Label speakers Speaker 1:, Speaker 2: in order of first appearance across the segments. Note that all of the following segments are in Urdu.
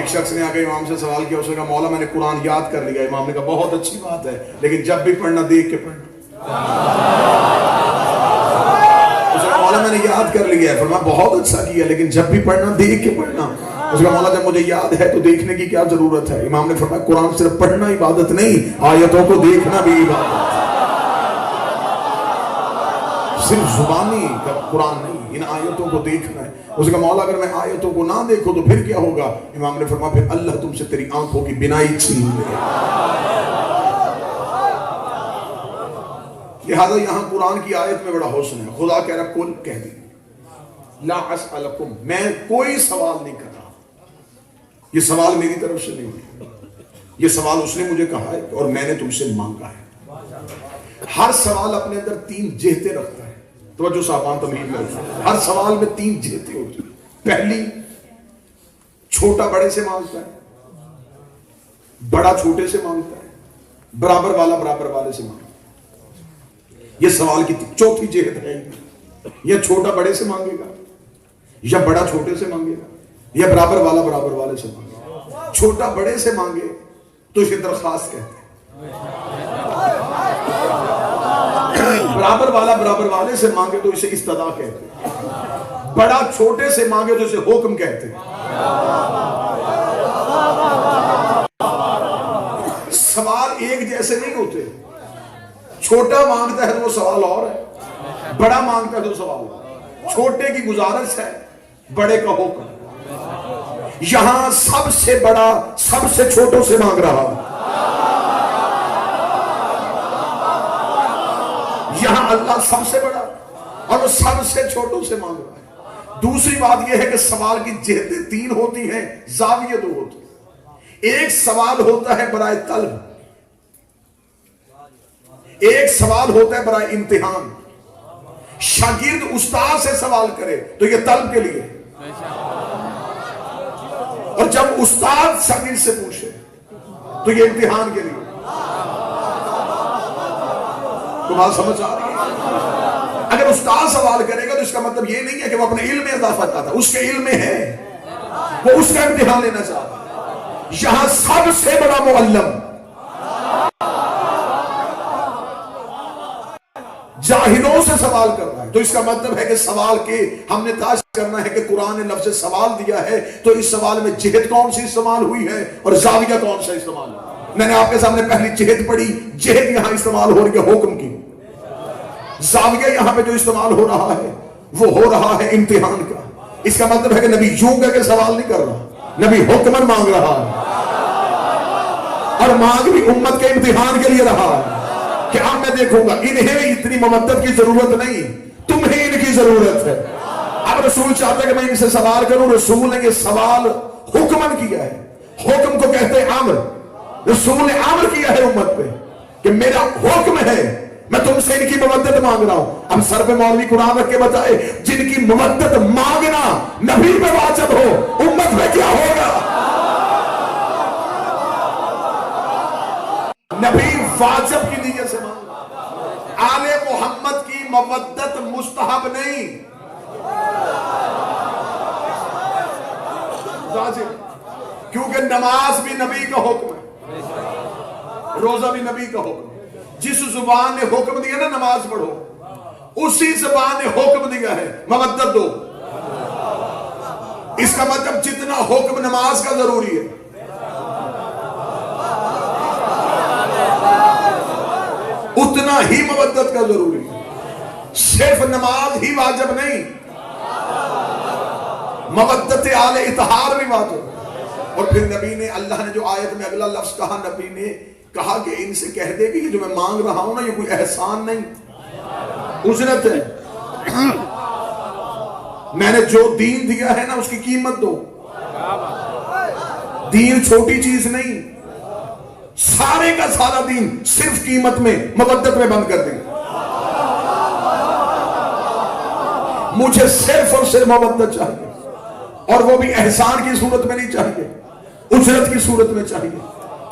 Speaker 1: ایک شخص نے آ کے امام سے سوال کیا، اس نے کہا مولا میں نے قرآن یاد کر لیا۔ امام نے کہا بہت اچھی بات ہے، لیکن جب بھی پڑھنا دیکھ کے پڑھنا۔ اس نے کہا مولا میں نے یاد کر لیا ہے۔ فرمایا بہت اچھا کیا، لیکن جب بھی پڑھنا دیکھ کے پڑھنا۔ اس نے کہا مولا جب مجھے یاد ہے تو دیکھنے کی کیا ضرورت ہے؟ امام نے فرمایا قرآن صرف پڑھنا عبادت نہیں، آیتوں کو دیکھنا بھی عبادت ہے۔ صرف زبانی کا قرآن نہیں، ان آیتوں کو دیکھنا ہے۔ اس نے کہا مولا اگر میں آیتوں کو نہ دیکھوں تو پھر کیا ہوگا؟ امام نے فرمایا پھر اللہ تم سے تیری آنکھوں کی بینائی چھین لے۔ لہذا یہاں قرآن کی آیت میں بڑا حسن ہے۔ خدا کہہ رہا کل کہہ دی لا اسألکم، میں کوئی سوال نہیں کر رہا۔ یہ سوال میری طرف سے نہیں ہے، یہ سوال اس نے مجھے کہا ہے اور میں نے تم سے مانگا ہے۔ ہر سوال اپنے اندر 3 جہتیں رکھتا ہے۔ توجہ صاحبان تمہید میں، ہر سوال میں 3 جہتیں ہوتی ہیں۔ پہلی، چھوٹا بڑے سے مانگتا ہے، بڑا چھوٹے سے مانگتا ہے، برابر والا برابر والے سے مانگتا ہے۔ یہ سوال کی چوتھی جہت ہے، یا چھوٹا بڑے سے مانگے گا، یا بڑا چھوٹے سے مانگے گا، یا برابر والا برابر والے سے مانگے گا۔ چھوٹا بڑے سے مانگے تو اسے درخواست کہتے ہیں، برابر والا برابر والے سے مانگے تو اسے استدعا کہتے ہیں، بڑا چھوٹے سے مانگے تو اسے حکم کہتے ہیں۔ سوال ایک جیسے نہیں ہوتے۔ چھوٹا مانگتا ہے تو وہ سوال اور ہے، بڑا مانگتا ہے تو سوال اور ہے۔ چھوٹے کی گزارش ہے، بڑے کا حکم۔ یہاں سب سے بڑا سب سے چھوٹوں سے مانگ رہا ہے، یہاں اللہ سب سے بڑا اور وہ سب سے چھوٹوں سے مانگ رہا ہے۔ دوسری بات یہ ہے کہ سوال کی جہتیں 3 ہوتی ہیں، زاویے 2 ہوتی ہیں۔ ایک سوال ہوتا ہے برائے طلب، ایک سوال ہوتا ہے برائے امتحان۔ شاگرد استاد سے سوال کرے تو یہ طلب کے لیے، اور جب استاد شاگرد سے پوچھے تو یہ امتحان کے لیے۔ تو بات سمجھ آ رہی ہے؟ اگر استاد سوال کرے گا تو اس کا مطلب یہ نہیں ہے کہ وہ اپنے علم میں اضافہ چاہتا ہے، اس کے علم میں ہے، وہ اس کا امتحان لینا چاہتا ہے۔ یہاں سب سے بڑا معلم جاہلوں سے سوال کر رہا ہے، تو اس کا مطلب ہے کہ سوال کے ہم نے تلاش کرنا ہے کہ قرآن نے لفظ سوال دیا ہے تو اس سوال میں جہت کون سی استعمال ہوئی ہے اور زاویہ کون سا استعمال ہوا۔ میں نے آپ کے سامنے پہلی جہت پڑھی، جہت یہاں استعمال ہو رہی ہے حکم کی، زاویہ یہاں پہ جو استعمال ہو رہا ہے وہ ہو رہا ہے امتحان کا۔ اس کا مطلب ہے کہ نبی یوں کر کے سوال نہیں کر رہا، نبی حکمن مانگ رہا ہے، اور مانگ بھی امت کے امتحان کے لیے رہا ہے کہ اب میں دیکھوں گا انہیں اتنی ممدد کی ضرورت نہیں، تمہیں ان کی ضرورت ہے۔ اب رسول چاہتا ہے کہ میں ان سے سوال کروں، رسول نے یہ سوال حکمن کیا ہے، حکم کو کہتے ہیں امر۔ رسول نے امر کیا ہے امت پہ کہ میرا حکم ہے، میں تم سے ان کی ممدد مانگ رہا ہوں۔ اب سر پہ مولوی قرآن رکھ کے بتائے جن کی ممدد مانگنا نبی پہ واجب ہو، امت میں کیا ہوگا؟ نبی واجب کی نیت سے مانگا۔ آل محمد کی مودت مستحب نہیں، واجب، کیونکہ نماز بھی نبی کا حکم ہے، روزہ بھی نبی کا حکم ہے۔ جس زبان نے حکم دیا نا نماز پڑھو، اسی زبان نے حکم دیا ہے مودت دو۔ اس کا مطلب جتنا حکم نماز کا ضروری ہے، اتنا ہی مودت کا ضروری ہے۔ صرف نماز ہی واجب نہیں، مودت آل اطہار بھی واجب۔ اور پھر نبی نے، اللہ نے جو آیت میں اگلا لفظ کہا، نبی نے کہا کہ ان سے کہہ دے کہ یہ جو میں مانگ رہا ہوں نا یہ کوئی احسان نہیں، اجرت ہے۔ میں نے جو دین دیا ہے نا اس کی قیمت دو۔ دین چھوٹی چیز نہیں، سارے کا سارا دین صرف قیمت میں، مودت میں بند کر دیں۔ مجھے صرف اور صرف مودت چاہیے، اور وہ بھی احسان کی صورت میں نہیں چاہیے، اجرت کی صورت میں چاہیے۔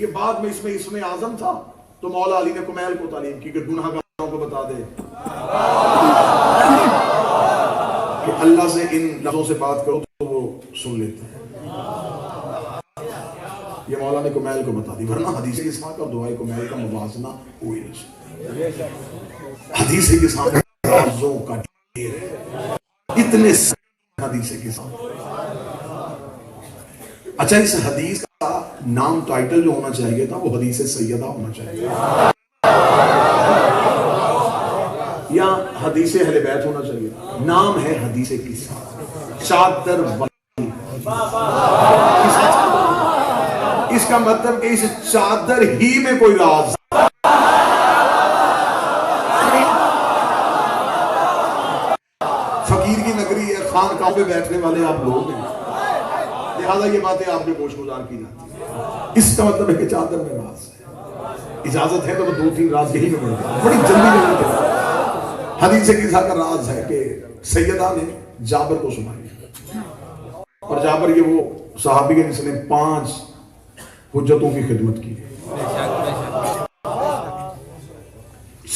Speaker 1: یہ بعد میں اس میں اعظم تھا تو مولا علی نے کمیل کو تعلیم کی کہ گناہ گاروں کو بتا دے کہ اللہ سے ان لفظوں سے بات کرو تو وہ سن لیتے ہیں. یہ مولا نے کمیل کو بتا دی، ورنہ حدیث کے ساتھ اور دعائے کمیل کا موازنہ ہوئی نہیں سکتا. حدیث کے ساتھ رازوں کا ڈھیر ہے، اتنے حدیث کے ساتھ. اچھا، اس حدیث کا نام ٹائٹل جو ہونا چاہیے تھا وہ حدیث سیدہ ہونا چاہیے یا حدیث اہل بیت ہونا چاہیے. نام ہے حدیث قصہ، چادر والی. اس کا مطلب کہ اس چادر ہی میں کوئی راز. فقیر کی نگری ہے، خانقاہ پہ بیٹھنے والے آپ لوگ ہیں، لہذا یہ باتیں آپ نے گوش گزار کی جاتی ہیں. اس کا مطلب ہے کہ چادر میں راز ہے. اجازت ہے تو 2-3 راز یہی میں بڑھتا ہے، بڑی جلدی. حدیث قصہ کا راز ہے کہ سیدہ نے جابر کو سنائی، اور جابر یہ وہ صحابی ہے جس نے 5 حجتوں کی خدمت کی.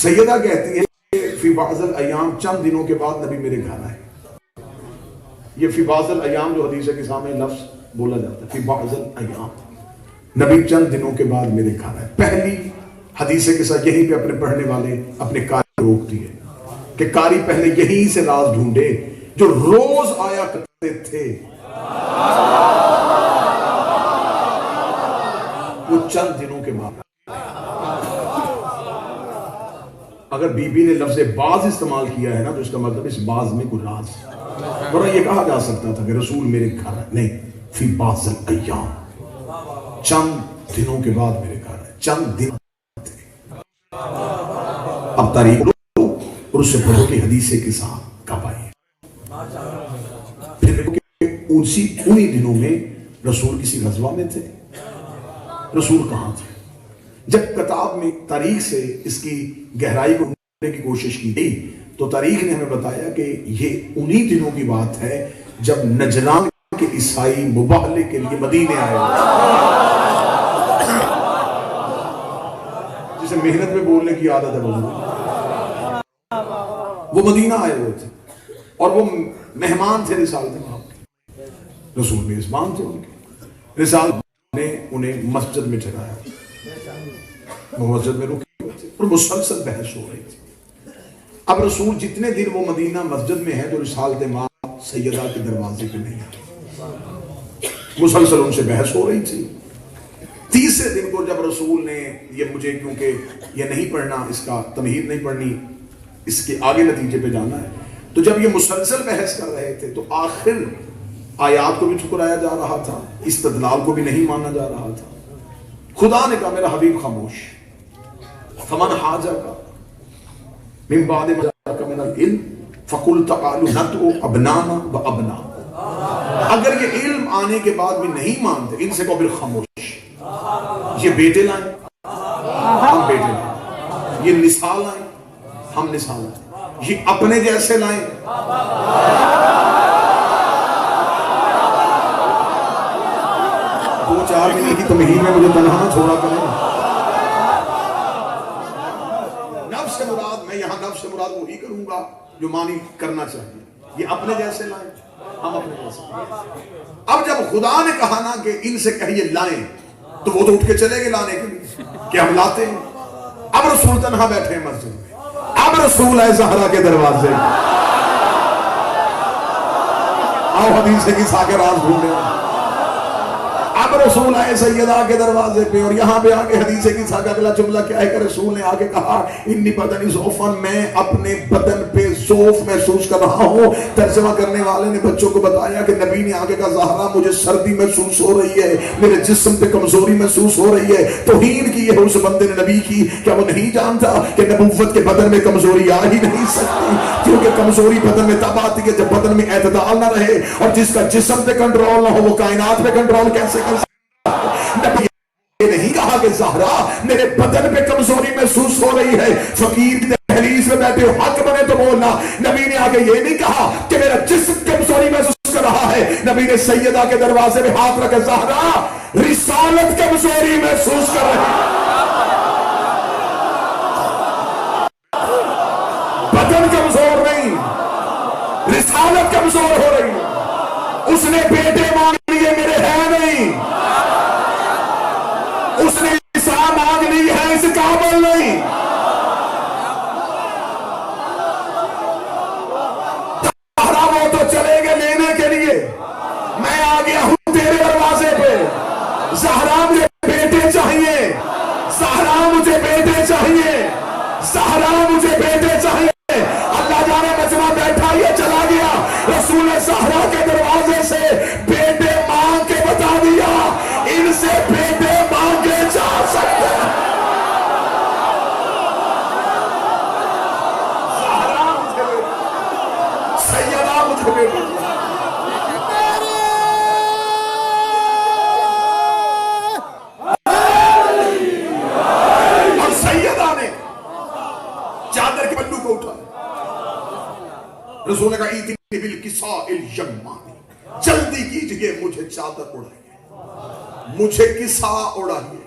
Speaker 1: سیدہ کہتی ہے کہ فی بعض الایام، چند دنوں کے بعد نبی میرے گھر آئے. یہ فی بعض الایام جو حدیث کے سامنے لفظ بولا جاتا ہے، فی بعض الایام، نبی چند دنوں کے بعد میرے گھر آئے. پہلی حدیث کے ساتھ یہیں پہ اپنے پڑھنے والے اپنے کاری روکتی ہے کہ کاری پہلے یہیں سے راز ڈھونڈے جو روز آیا کرتے تھے. وہ چند دنوں کے بعد. اگر بی بی نے لفظ بعض استعمال کیا ہے نا تو اس کا مطلب اس بعض میں کوئی راز ہے. ورنہ یہ کہا جا سکتا تھا کہ رسول میرے گھر ہے، نہیں، فی بعض الایام، چند دنوں کے بعد میرے گھر ہے. چند دن تھے. اب تاریخ لو اور اس سے پڑھو کہ حدیث کے ساتھ کب آئی. پھر دیکھو کہ انہی دنوں میں رسول کسی غزوہ میں تھے. رسول کہاں تھے؟ جب کتاب میں تاریخ سے اس کی گہرائی کو ڈھونڈنے کی کوشش کی گئی تو تاریخ نے ہمیں بتایا کہ یہ انہی دنوں کی بات ہے جب نجران کے عیسائی مباہلے کے لیے مدینے آئے، جسے محنت میں بولنے کی عادت ہے وہ مدینہ آئے ہوئے تھے اور وہ مہمان تھے رسالت مآب. رسول میزبان تھے ان کے. رسالت نے انہیں مسجد میں ٹھہرایا، وہ مسجد میں رکے ہوئے تھے اور مسلسل بحث ہو رہی تھی. اب رسول جتنے دن وہ مدینہ مسجد میں ہے تو رسالت مآب سیدہ کے دروازے پہ نہیں آئی. مسلسل ان سے بحث ہو رہی تھی. تیسرے دن کو جب رسول نے یہ مجھے کیونکہ یہ نہیں پڑھنا، اس کا تمہید نہیں پڑھنی، اس کے آگے نتیجے پہ جانا ہے، تو جب یہ مسلسل بحث کر رہے تھے تو آخر آیات کو بھی ٹھکرایا جا رہا تھا، استدلال کو بھی نہیں مانا جا رہا تھا. خدا نے کہا میرا حبیب خاموش، فمن حاجک من بعد ما جاءک من العلم فقل تعالوا ندعو ابنانا وابناءکم. اگر یہ علم آنے کے بعد بھی نہیں مانتے ان سے کو پھر خاموش. یہ بیٹے لائیں ہم بیٹے لائیں، یہ نساء لائیں ہم نساء لائیں، یہ اپنے جیسے لائیں. دو چار منٹ کی تمہید میں مجھے تنہا چھوڑا کریں. نفس سے مراد، میں یہاں نفس سے مراد وہی کروں گا جو مانی کرنا چاہیے. یہ اپنے جیسے لائیں ہم اپنے جیسے. اب جب خدا نے کہا نا کہ ان سے کہیے لائیں تو وہ تو اٹھ کے چلے گئے لانے کے لیے کہ ہم لاتے ہیں. اب رسول تنہا بیٹھے ہیں مسجد میں. اب رسول ہے زہرا کے دروازے. آؤ حدیث کی ساکے راز ڈھونڈے. اب رسول آئے سیدہ کے دروازے پہ اور یہاں پہ آگے حدیث کی ساکہ اگلا جملہ کیا ہے کہ رسول نے آگے کہا انی بدنی ذوفن، میں اپنے بدن پہ ذوف محسوس کر رہا ہوں. ترجمہ کرنے والے نے بچوں کو بتایا کہ نبی نے آگے کہا زہرا مجھے سردی محسوس ہو رہی ہے، میرے جسم پہ کمزوری محسوس ہو رہی ہے. توہین کی ہے اس بندے نے نبی کی. کیا وہ نہیں جانتا کہ نبوت کے بدن میں کمزوری آ ہی نہیں سکتی؟ کیونکہ کمزوری بدن میں تب آتی ہے جب بدن میں اعتدال نہ رہے، اور جس کا جسم پہ کنٹرول نہ ہو وہ کائنات پہ کنٹرول کیسے کر سکتا؟ نبی یہ نہیں کہا کہ زہرا میرے بدن پہ کمزوری محسوس ہو رہی ہے، فقیر کی دہلیز میں بیٹھے ہو حق بنے تو بولنا. نبی نے آگے یہ نہیں کہا کہ میرا جسم کمزوری محسوس کر رہا ہے. نبی نے سیدہ کے دروازے میں ہاتھ رکھے زہرا رسالت کمزوری محسوس کر رہی ہے، بدن کمزور نہیں، رسالت کمزور ہو رہی ہے۔ اس نے بیٹے مانگ لیے، میرے ہے نہیں، اس نے عیسیٰ مانگ لی ہے، اس قابل نہیں۔ سہرا وہ تو چلے گئے لینے کے لیے، میں آ گیا ہوں تیرے دروازے پہ، زہرا مجھے بیٹے چاہیے، زہرا مجھے بیٹے چاہیے، زہرا مجھے بیٹے چاہیے۔ اللہ جانے مجمع بیٹھا، یہ چلا گیا، رسول زہرا کے دروازے سے بیٹے مانگ کے بتا دیا، ان سے بیٹے مانگے جا سکتے ہیں۔ زہرا مجھے بیٹے، سیدہ مجھے بیٹے، اور سیدہ نے چادر کے پلو کو اٹھا، رسول نے کہا ایتنی بالکساء الیمانی، جلدی کیجئے مجھے چادر اڑائیے، مجھے کسا اڑائیے۔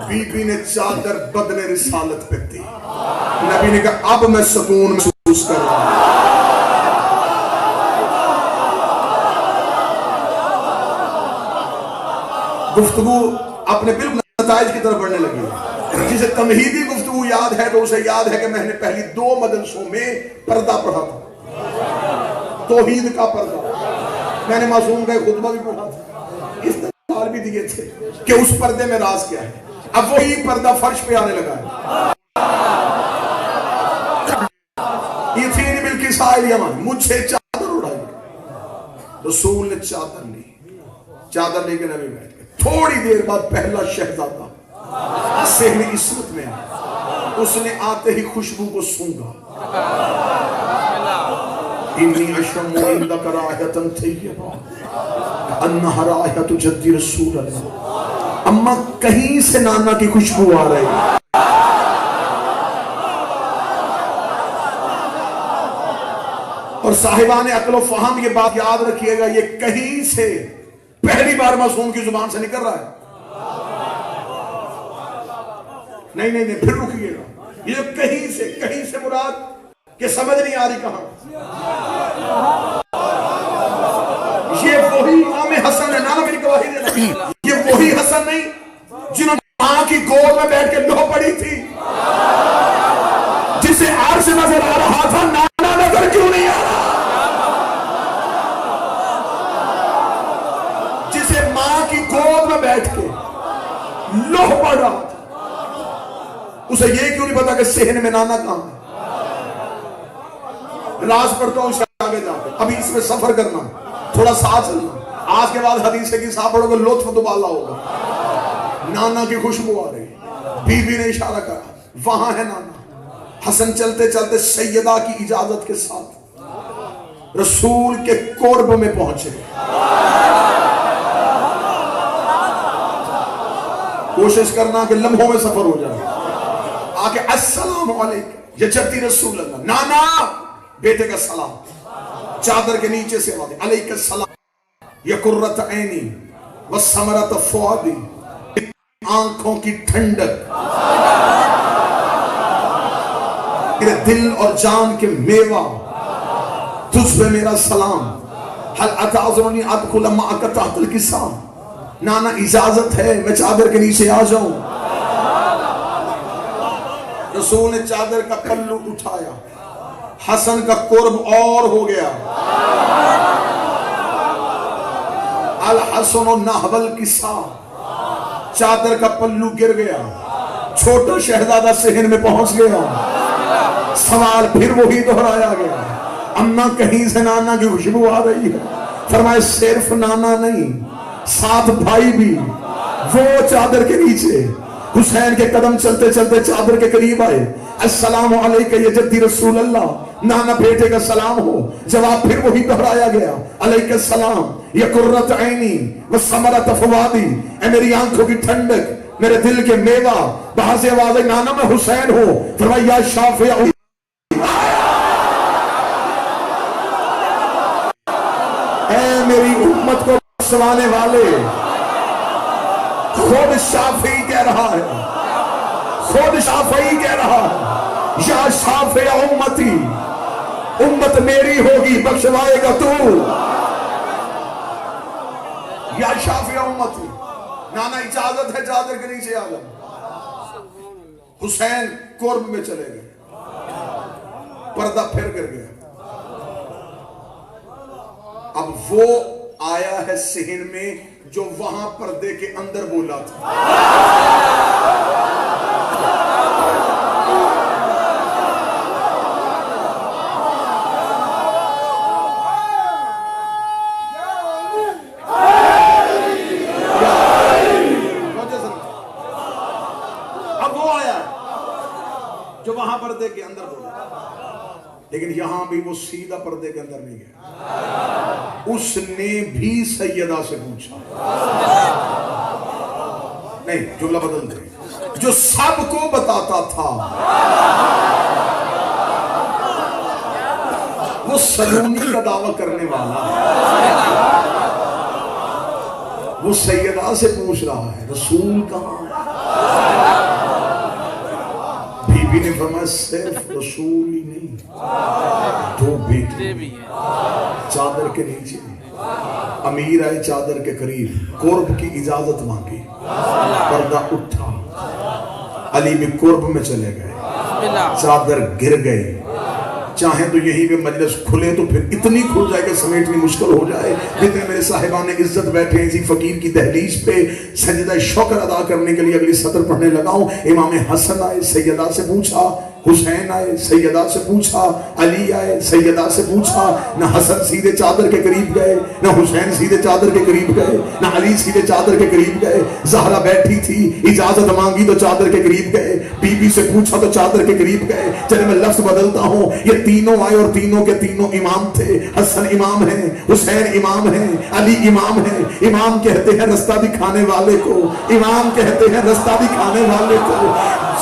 Speaker 1: بی بی نے چادر بدن رسالت پہ دی، نبی نے کہا اب میں سکون محسوس کر رہا ہوں۔ گفتگو اپنے بالکل نتائج کی طرف بڑھنے لگی، جسے تمہیدی گفتگو یاد ہے تو اسے یاد ہے کہ میں نے پہلی 2 مدرسوں میں پردہ پڑھا تھا، توحید کا پردہ، میں نے معصوم کا خطبہ بھی پڑھا تھا، استدلال بھی دیے تھے کہ اس پردے میں راز کیا ہے۔ اب وہی پردہ فرش پہ آنے لگا ہے۔ ایتھین بالکساء الیمانی، مجھے چادر اڑائی، رسول نے چادر لی، چادر لے کے نبی بیٹھ گئے۔ تھوڑی دیر بعد پہلا شہزادہ صحن عصمت میں آیا، اس نے آتے ہی خوشبو کو سونگا، انی اشم عندک رائحۃ طیبہ کأنہا رائحۃ جدی رسول اللہ۔ اما کہیں سے نانا کی خوشبو آ رہی ہے۔ اور صاحبان عقل و فہم یہ بات یاد رکھیے گا، یہ کہیں سے پہلی بار معصوم کی زبان سے نکل رہا ہے، نہیں پھر رکیے گا، یہ کہیں سے مراد کہ سمجھ نہیں آ رہی کہاں، یہ وہی امام حسن ہے، نانا میری گواہی دینا، یہ وہی حسن نہیں جنہوں نے ماں کی گود میں بیٹھ کے لو پڑی تھی، جسے عرش نظر آ رہا تھا، نانا نظر کیوں نہیں آ رہا، جسے ماں کی گود میں بیٹھ کے لو پڑ رہا تھا، اسے یہ کیوں نہیں پتا کہ صحن میں نانا کہاں ہے۔ راز پڑھتا ہوں اسے آگے جا کے، ابھی اس میں سفر کرنا، تھوڑا ساتھ چلنا، آج کے بعد حدیث کی ساتھ پڑھو گے، لطف دوبالا ہوگا۔ نانا کی خوشبو آ رہی، بی بی نے اشارہ کرا، وہاں ہے نانا۔ حسن چلتے چلتے سیدہ کی اجازت کے ساتھ رسول کے قرب میں پہنچے۔ کوشش کرنا کہ لمحوں میں سفر ہو جائے، آکے السلام علیکم، یہ جدی رسول اللہ، نانا، بیٹے کا سلام، چادر کے نیچے سے آواز، علیک السلام، یہ قرۃ عینی وثمرۃ فؤادی، آنکھوں کی ٹھنڈک، میرے دل اور جان کے میوہ، تجھ پہ میرا سلام، حل اتعذرنی ادخل معک تحت الکساء، نانا اجازت ہے میں چادر کے نیچے آ جاؤں۔ رسول نے چادر کا پلو اٹھایا، حسن کا قرب اور ہو گیا، الحسن نحو الکساء، چادر کا پلو گر گیا، چھوٹا شہزادہ صحن میں پہنچ گیا، سوال پھر وہی دہرایا گیا، اما کہیں سے نانا کی خوشبو آ رہی ہے، فرمائے صرف نانا نہیں، ساتھ بھائی بھی، وہ چادر کے نیچے، حسین کے قدم چلتے چلتے چادر کے قریب آئے، السلام علیکہ یا جدی رسول اللہ، نانا بیٹے کا سلام ہو، جواب پھر وہی دہرایا گیا، علیکہ السلام یا قرۃ عینی وثمرۃ فؤادی، اے میری آنکھوں کی ٹھنڈک، میرے دل کے میوہ، باہر سے آواز ہے نانا میں حسین ہوں، فرمایا یا شافع، اے میری امت کو بخشوانے والے، خود شافعی کہہ رہا ہے، خود شافعی کہہ رہا ہے، یا شافع امتی، امت میری ہوگی بخشوائے گا تو، یا شافع امتی۔ نانا اجازت ہے چادر کے نیچے آ جاؤ۔ حسین قرب میں چلے گئے، پردہ پھر گر گیا۔ اب وہ آیا ہے صحن میں جو وہاں پردے کے اندر بولا تھا۔ اب وہ آیا جو وہاں پردے کے اندر بولا، لیکن یہاں بھی وہ سیدھا پردے کے اندر نہیں گیا، اس نے بھی سیدہ سے پوچھا، نہیں جملہ بدل دے، جو سب کو بتاتا تھا وہ سلونی کا دعویٰ کرنے والا، وہ سیدہ سے پوچھ رہا ہے رسول کہاں ہے؟ بی بی نے فرمایا صرف رسول ہی نہیں، دو بیٹے چادر کے نیچے، امیر آئے چادر کے قریب، قرب کی اجازت مانگی، پردہ اٹھا، علی بھی قرب میں چلے گئے، چادر گر گئی۔ چاہیں تو یہی بھی مجلس کھلے تو پھر اتنی کھل جائے کہ سمیٹنی مشکل ہو جائے، لیکن میرے صاحبان عزت بیٹھے ہیں اسی فقیر کی دہلیز پہ سجدہ شکر ادا کرنے کے لیے اگلی سطر پڑھنے لگا ہوں۔ امام حسن آئے سیدہ سے پوچھا، حسین آئے سیدہ سے پوچھا، علی آئے سیدہ سے پوچھا، نہ حسن سیدھے چادر کے قریب گئے، نہ حسین سیدھے چادر کے قریب گئے، نہ علی سیدھے چادر کے قریب گئے۔ زہرا بیٹھی تھی، اجازت مانگی تو چادر کے قریب گئے، بی بی سے پوچھا تو چادر کے قریب گئے۔ چلے میں لفظ بدلتا ہوں، یہ تینوں آئے اور تینوں کے تینوں امام تھے، حسن امام ہیں، حسین امام ہیں، علی امام ہیں۔ امام کہتے ہیں رستہ دکھانے والے کو، امام کہتے ہیں رستہ دکھانے والے کو،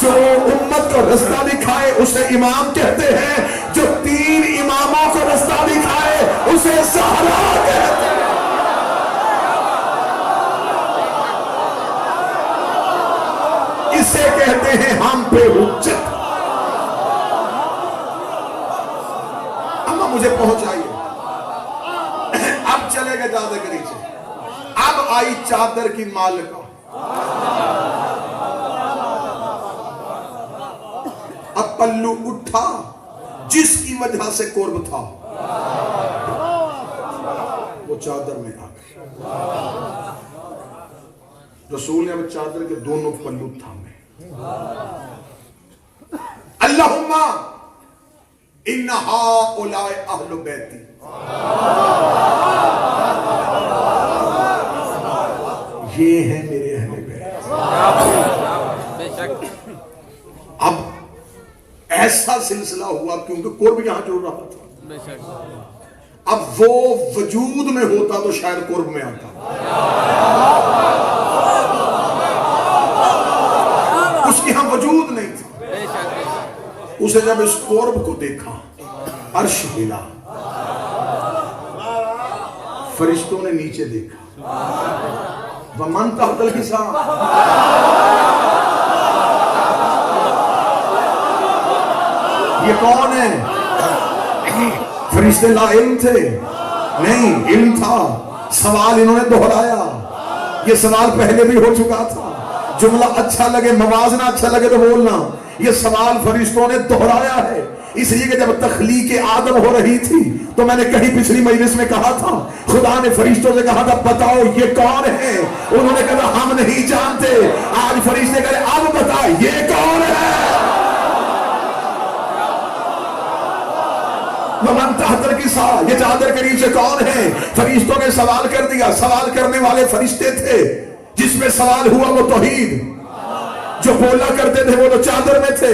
Speaker 1: جو امت کو رستہ دکھائے اسے امام کہتے ہیں، جو تین اماموں کو رستہ دکھائے اسے زہرا کہتے ہیں۔ اسے کہتے ہیں ہم پہ حجت۔ اما مجھے پہنچائیے، اب چلے گئے چادر کے نیچے، اب آئی چادر کی مالکہ، اب پلو اٹھا جس کی وجہ سے قرب تھا وہ چادر میں آ گئی۔ رسول نے اب چادر کے دونوں پلو تھامے، اللہم ان ہؤلاء اہل بیتی، یہ ہیں میرے اہل بیت۔ اب ایسا سلسلہ ہوا کیونکہ قرب یہاں جڑ رہا تھا، اب وہ وجود میں ہوتا تو شاید قرب میں آتا، اس کی ہم وجود نہیں تھا۔ اسے جب اس قرب کو دیکھا عرش ہلا، فرشتوں نے نیچے دیکھا، ومن تحت الحساب، یہ کون ہے؟ فرشتے لا علم تھے؟ نہیں، علم تھا۔ سوال انہوں نے دہرایا، یہ سوال پہلے بھی ہو چکا تھا، جملہ اچھا لگے موازنہ اچھا لگے تو بولنا، یہ سوال فرشتوں نے دہرایا ہے، اس لیے کہ جب تخلیق آدم ہو رہی تھی تو میں نے کہیں پچھلی مجلس میں کہا تھا خدا نے فرشتوں سے کہا تھا بتاؤ یہ کون ہے، انہوں نے کہا ہم نہیں جانتے۔ آج فرشتے کہے اب بتا یہ کون ہے۔ ومن تحت الکساء، یہ چادر کے نیچے کون ہے؟ فرشتوں نے سوال کر دیا۔ سوال کرنے والے فرشتے تھے، جس میں سوال ہوا وہ توحید، جو بولا کرتے تھے وہ تو چادر میں تھے،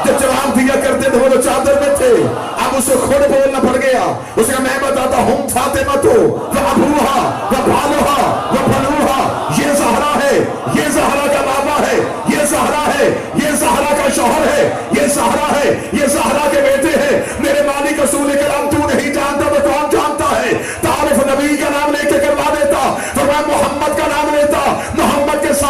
Speaker 1: جو جواب دیا کرتے تھے وہ تو چادر میں تھے۔ اب اسے خود بولنا پڑ گیا، اسے میں بتاتا ہوں فاطمہ تو وہ ابوہا وہ بالوہا وہ بنوہا، یہ زہرا ہے، یہ زہرا کا بابا ہے، یہ زہرا ہے، یہ زہرا کا شوہر ہے، یہ زہرا ہے، یہ زہرا کے بیٹے ہیں۔ میرے مالک رسول کرام تو نہیں جانتا تو کون جانتا ہے؟ تعارف نبی کا نام لے کے کروا دیتا، فرمایا محمد کا نام لیتا، محمد کے ساتھ